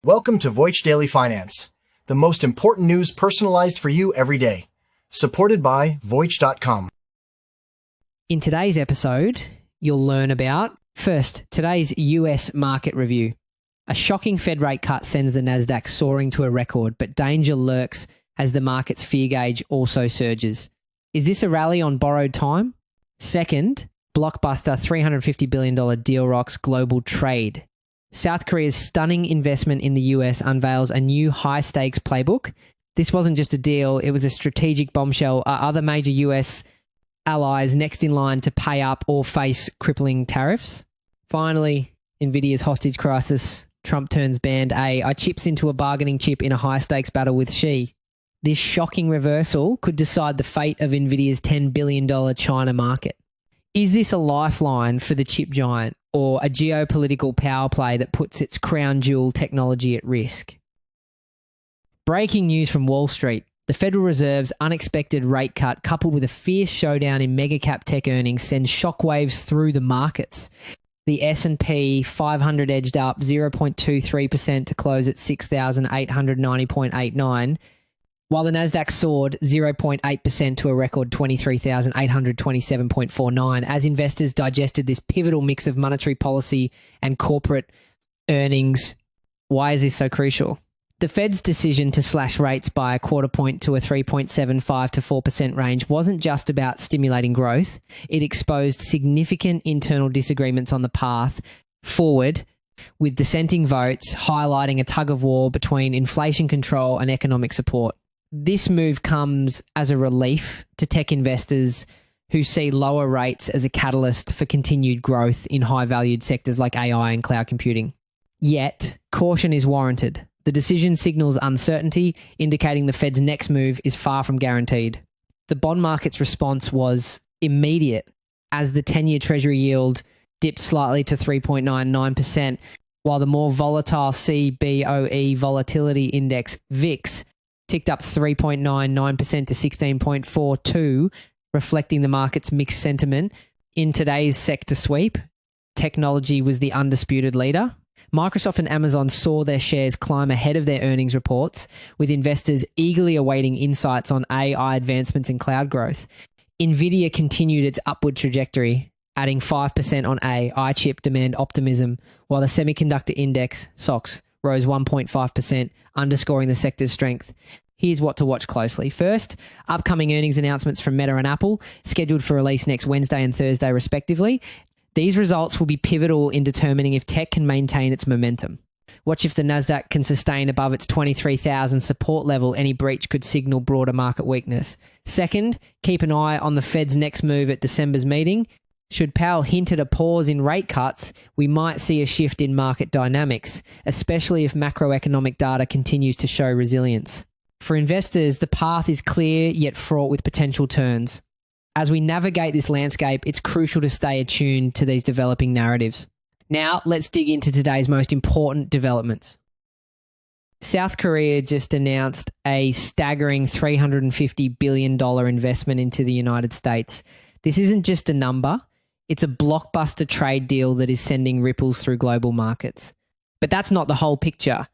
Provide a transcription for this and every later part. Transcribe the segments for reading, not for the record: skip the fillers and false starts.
Welcome to Voice Daily Finance, the most important news personalized for you every day. Supported by Voice.com. In today's episode, you'll learn about, first, today's U.S. market review. A shocking Fed rate cut sends the Nasdaq soaring to a record, but danger lurks as the market's fear gauge also surges. Is this a rally on borrowed time? Second, blockbuster $350 billion deal rocks global trade. South Korea's stunning investment in the US unveils a new high-stakes playbook. This wasn't just a deal, it was a strategic bombshell. Are other major US allies next in line to pay up or face crippling tariffs? Finally, Nvidia's hostage crisis. Trump turns band AI chips into a bargaining chip in a high-stakes battle with Xi. This shocking reversal could decide the fate of Nvidia's $10 billion China market. Is this a lifeline for the chip giant, or a geopolitical power play that puts its crown jewel technology at risk? Breaking news from Wall Street. The Federal Reserve's unexpected rate cut, coupled with a fierce showdown in mega-cap tech earnings, sends shockwaves through the markets. The S&P 500 edged up 0.23% to close at 6,890.89, while the Nasdaq soared 0.8% to a record 23,827.49 as investors digested this pivotal mix of monetary policy and corporate earnings. Why is this so crucial? The Fed's decision to slash rates by a quarter point to a 3.75 to 4% range wasn't just about stimulating growth. It exposed significant internal disagreements on the path forward, with dissenting votes highlighting a tug-of-war between inflation control and economic support. This move comes as a relief to tech investors who see lower rates as a catalyst for continued growth in high-valued sectors like AI and cloud computing. Yet, caution is warranted. The decision signals uncertainty, indicating the Fed's next move is far from guaranteed. The bond market's response was immediate, as the 10-year Treasury yield dipped slightly to 3.99%, while the more volatile CBOE Volatility Index, VIX, ticked up 3.99% to 16.42, reflecting the market's mixed sentiment. In today's sector sweep, technology was the undisputed leader. Microsoft and Amazon saw their shares climb ahead of their earnings reports, with investors eagerly awaiting insights on AI advancements and cloud growth. Nvidia continued its upward trajectory, adding 5% on AI chip demand optimism, while the semiconductor index, SOX, rose 1.5%, underscoring the sector's strength. Here's what to watch closely. First, upcoming earnings announcements from Meta and Apple, scheduled for release next Wednesday and Thursday respectively. These results will be pivotal in determining if tech can maintain its momentum. Watch if the Nasdaq can sustain above its 23,000 support level. Any breach could signal broader market weakness. Second, keep an eye on the Fed's next move at December's meeting. Should Powell hint at a pause in rate cuts, we might see a shift in market dynamics, especially if macroeconomic data continues to show resilience. For investors, the path is clear yet fraught with potential turns. As we navigate this landscape, it's crucial to stay attuned to these developing narratives. Now, let's dig into today's most important developments. South Korea just announced a staggering $350 billion investment into the United States. This isn't just a number. It's a blockbuster trade deal that is sending ripples through global markets. But that's not the whole picture.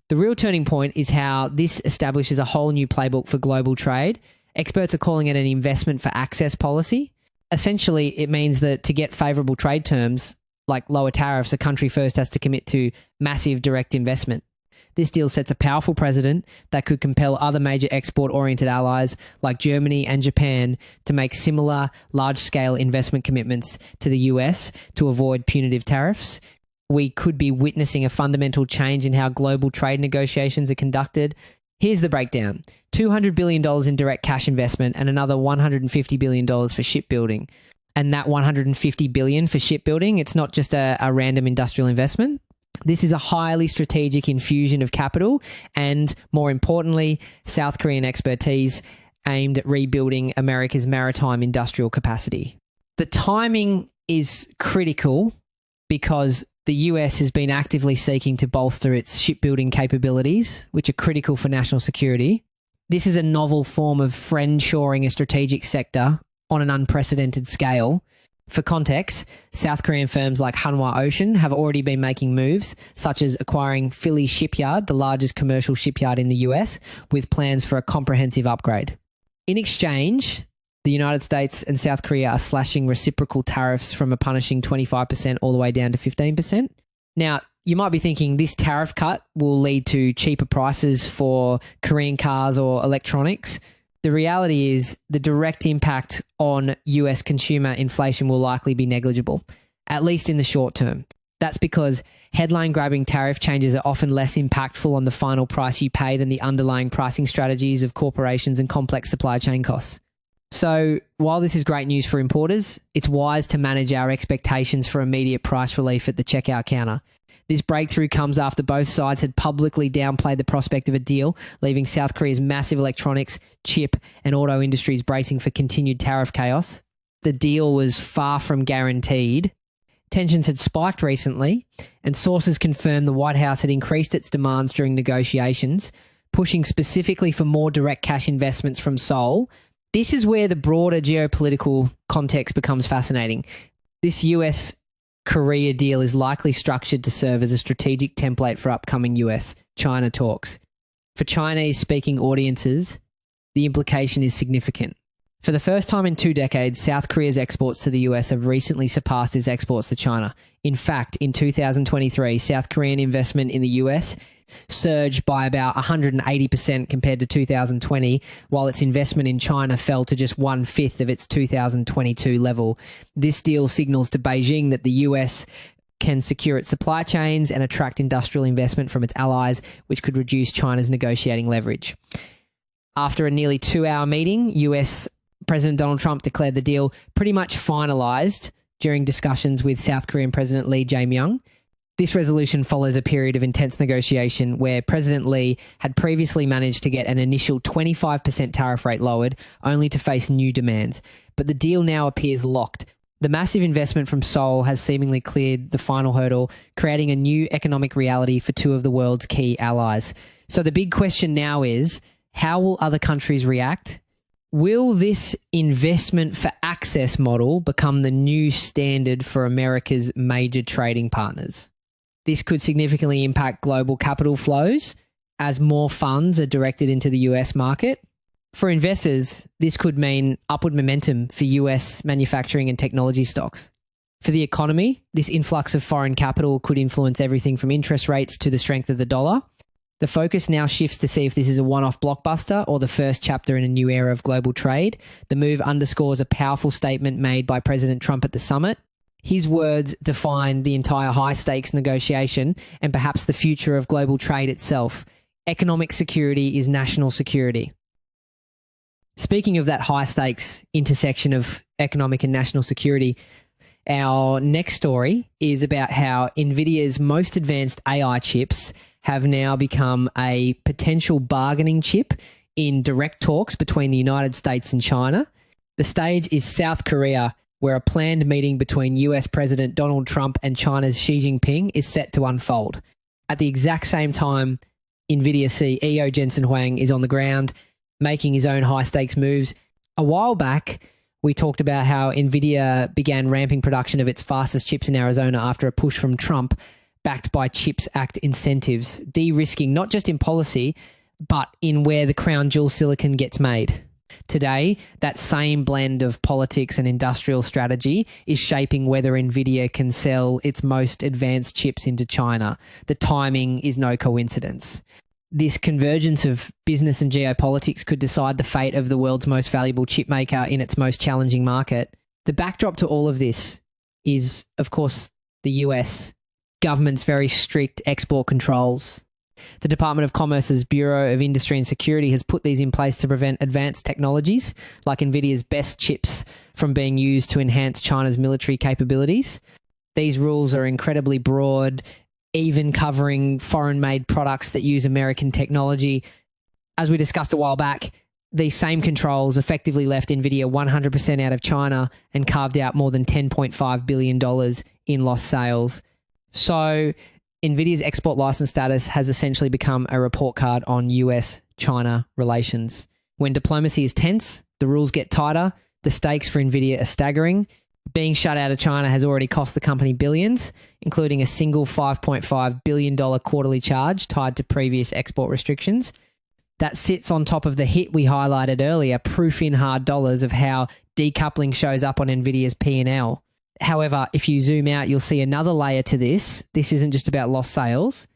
The real turning point is how this establishes a whole new playbook for global trade. Experts are calling it an investment for access policy. Essentially, it means that to get favorable trade terms, like lower tariffs, a country first has to commit to massive direct investment. This deal sets a powerful precedent that could compel other major export-oriented allies like Germany and Japan to make similar large-scale investment commitments to the US to avoid punitive tariffs. We could be witnessing a fundamental change in how global trade negotiations are conducted. Here's the breakdown. $200 billion in direct cash investment and another $150 billion for shipbuilding. And that $150 billion for shipbuilding, it's not just a random industrial investment. This is a highly strategic infusion of capital and, more importantly, South Korean expertise aimed at rebuilding America's maritime industrial capacity. The timing is critical because the US has been actively seeking to bolster its shipbuilding capabilities, which are critical for national security. This is a novel form of friendshoring a strategic sector on an unprecedented scale. For context, South Korean firms like Hanwha Ocean have already been making moves, such as acquiring Philly Shipyard, the largest commercial shipyard in the US, with plans for a comprehensive upgrade. In exchange, the United States and South Korea are slashing reciprocal tariffs from a punishing 25% all the way down to 15%. Now, you might be thinking this tariff cut will lead to cheaper prices for Korean cars or electronics. The reality is the direct impact on US consumer inflation will likely be negligible, at least in the short term. That's because headline-grabbing tariff changes are often less impactful on the final price you pay than the underlying pricing strategies of corporations and complex supply chain costs. So while this is great news for importers, it's wise to manage our expectations for immediate price relief at the checkout counter. This breakthrough comes after both sides had publicly downplayed the prospect of a deal, leaving South Korea's massive electronics, chip, and auto industries bracing for continued tariff chaos. The deal was far from guaranteed. Tensions had spiked recently, and sources confirmed the White House had increased its demands during negotiations, pushing specifically for more direct cash investments from Seoul. This is where the broader geopolitical context becomes fascinating. This US Korea deal is likely structured to serve as a strategic template for upcoming US China talks. For Chinese-speaking audiences, the implication is significant. For the first time in 2 decades, South Korea's exports to the US have recently surpassed its exports to China. In fact, in 2023, South Korean investment in the US surged by about 180% compared to 2020, while its investment in China fell to just 1/5 of its 2022 level. This deal signals to Beijing that the US can secure its supply chains and attract industrial investment from its allies, which could reduce China's negotiating leverage. After a nearly 2-hour meeting, US President Donald Trump declared the deal pretty much finalized during discussions with South Korean President Lee Jae-myung. This resolution follows a period of intense negotiation where President Lee had previously managed to get an initial 25% tariff rate lowered, only to face new demands. But the deal now appears locked. The massive investment from Seoul has seemingly cleared the final hurdle, creating a new economic reality for 2 of the world's key allies. So the big question now is, how will other countries react? Will this investment for access model become the new standard for America's major trading partners? This could significantly impact global capital flows as more funds are directed into the US market. For investors, this could mean upward momentum for US manufacturing and technology stocks. For the economy, this influx of foreign capital could influence everything from interest rates to the strength of the dollar. The focus now shifts to see if this is a one-off blockbuster or the first chapter in a new era of global trade. The move underscores a powerful statement made by President Trump at the summit. His words define the entire high-stakes negotiation and perhaps the future of global trade itself. Economic security is national security. Speaking of that high-stakes intersection of economic and national security, our next story is about how Nvidia's most advanced AI chips have now become a potential bargaining chip in direct talks between the United States and China. The stage is South Korea, where a planned meeting between US President Donald Trump and China's Xi Jinping is set to unfold. At the exact same time, Nvidia CEO Jensen Huang is on the ground, making his own high-stakes moves. A while back, we talked about how Nvidia began ramping production of its fastest chips in Arizona after a push from Trump, backed by CHIPS Act incentives, de-risking not just in policy, but in where the crown jewel silicon gets made. Today, that same blend of politics and industrial strategy is shaping whether Nvidia can sell its most advanced chips into China. The timing is no coincidence. This convergence of business and geopolitics could decide the fate of the world's most valuable chip maker in its most challenging market. The backdrop to all of this is, of course, the US government's very strict export controls. The Department of Commerce's Bureau of Industry and Security has put these in place to prevent advanced technologies like Nvidia's best chips from being used to enhance China's military capabilities. These rules are incredibly broad, even covering foreign-made products that use American technology. As we discussed a while back, these same controls effectively left Nvidia 100% out of China and carved out more than $10.5 billion in lost sales. So Nvidia's export license status has essentially become a report card on US-China relations. When diplomacy is tense, the rules get tighter, the stakes for Nvidia are staggering. Being shut out of China has already cost the company billions, including a single $5.5 billion quarterly charge tied to previous export restrictions. That sits on top of the hit we highlighted earlier, proof in hard dollars of how decoupling shows up on Nvidia's P&L. However, if you zoom out, you'll see another layer to this. This isn't just about lost sales.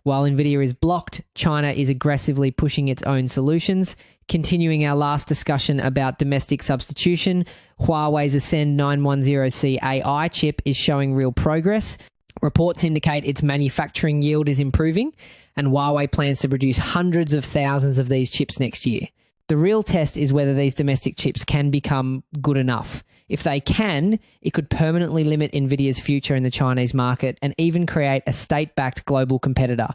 While Nvidia is blocked, China is aggressively pushing its own solutions. Continuing our last discussion about domestic substitution, Huawei's Ascend 910C AI chip is showing real progress. Reports indicate its manufacturing yield is improving, and Huawei plans to produce hundreds of thousands of these chips next year. The real test is whether these domestic chips can become good enough. If they can, it could permanently limit Nvidia's future in the Chinese market and even create a state-backed global competitor.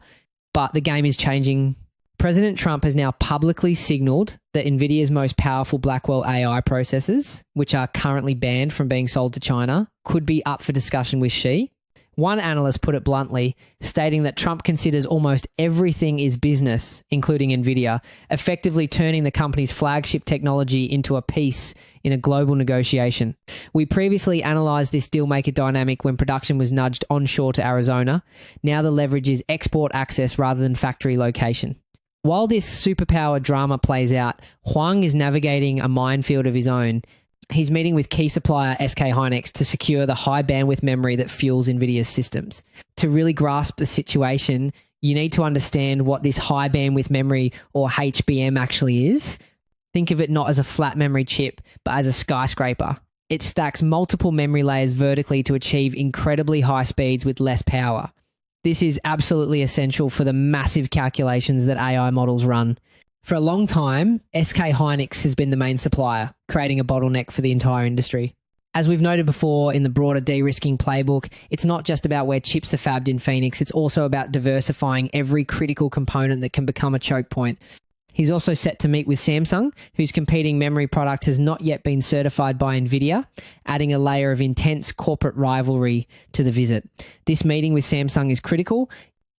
But the game is changing. President Trump has now publicly signaled that Nvidia's most powerful Blackwell AI processors, which are currently banned from being sold to China, could be up for discussion with Xi. One analyst put it bluntly, stating that Trump considers almost everything is business, including Nvidia, effectively turning the company's flagship technology into a piece in a global negotiation. We previously analysed this dealmaker dynamic when production was nudged onshore to Arizona. Now the leverage is export access rather than factory location. While this superpower drama plays out, Huang is navigating a minefield of his own. He's meeting with key supplier SK Hynix to secure the high bandwidth memory that fuels Nvidia's systems. To really grasp the situation, you need to understand what this high bandwidth memory, or HBM, actually is. Think of it not as a flat memory chip, but as a skyscraper. It stacks multiple memory layers vertically to achieve incredibly high speeds with less power. This is absolutely essential for the massive calculations that AI models run. For a long time, SK Hynix has been the main supplier, creating a bottleneck for the entire industry. As we've noted before in the broader de-risking playbook, it's not just about where chips are fabbed in Phoenix, it's also about diversifying every critical component that can become a choke point. He's also set to meet with Samsung, whose competing memory product has not yet been certified by Nvidia, adding a layer of intense corporate rivalry to the visit. This meeting with Samsung is critical.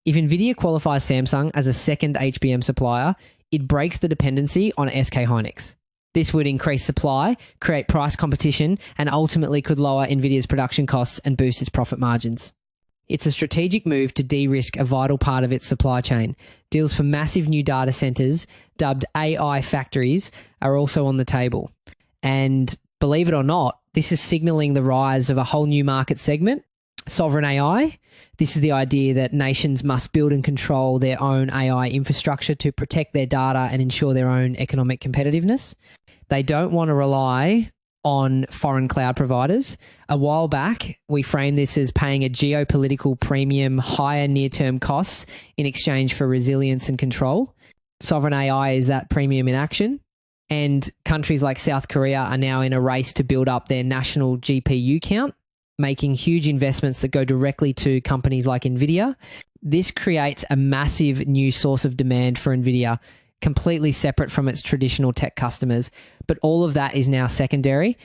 If Nvidia qualifies Samsung as a second HBM supplier, it breaks the dependency on SK Hynix. This would increase supply, create price competition, and ultimately could lower Nvidia's production costs and boost its profit margins. It's a strategic move to de-risk a vital part of its supply chain. Deals for massive new data centers, dubbed AI factories, are also on the table. And believe it or not, this is signaling the rise of a whole new market segment, sovereign AI. This is the idea that nations must build and control their own AI infrastructure to protect their data and ensure their own economic competitiveness. They don't want to rely on foreign cloud providers. A while back, we framed this as paying a geopolitical premium, higher near-term costs in exchange for resilience and control. Sovereign AI is that premium in action. And countries like South Korea are now in a race to build up their national GPU count, making huge investments that go directly to companies like Nvidia. This creates a massive new source of demand for Nvidia, completely separate from its traditional tech customers. But all of that is now secondary.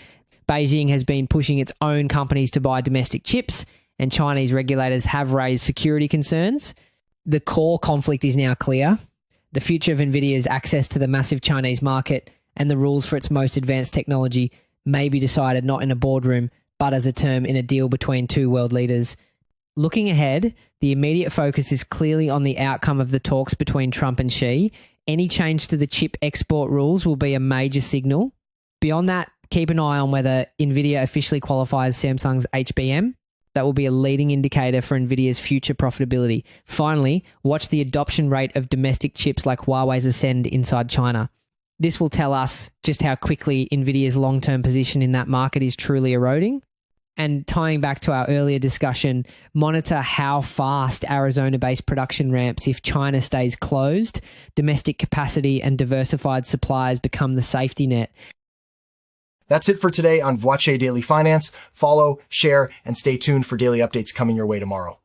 Beijing has been pushing its own companies to buy domestic chips, and Chinese regulators have raised security concerns. The core conflict is now clear. The future of Nvidia's access to the massive Chinese market and the rules for its most advanced technology may be decided not in a boardroom, but as a term in a deal between two world leaders. Looking ahead, the immediate focus is clearly on the outcome of the talks between Trump and Xi. Any change to the chip export rules will be a major signal. Beyond that, keep an eye on whether Nvidia officially qualifies Samsung's HBM. That will be a leading indicator for Nvidia's future profitability. Finally, watch the adoption rate of domestic chips like Huawei's Ascend inside China. This will tell us just how quickly Nvidia's long-term position in that market is truly eroding. And tying back to our earlier discussion, monitor how fast Arizona-based production ramps if China stays closed. Domestic capacity and diversified supplies become the safety net. That's it for today on Voice Daily Finance. Follow, share, and stay tuned for daily updates coming your way tomorrow.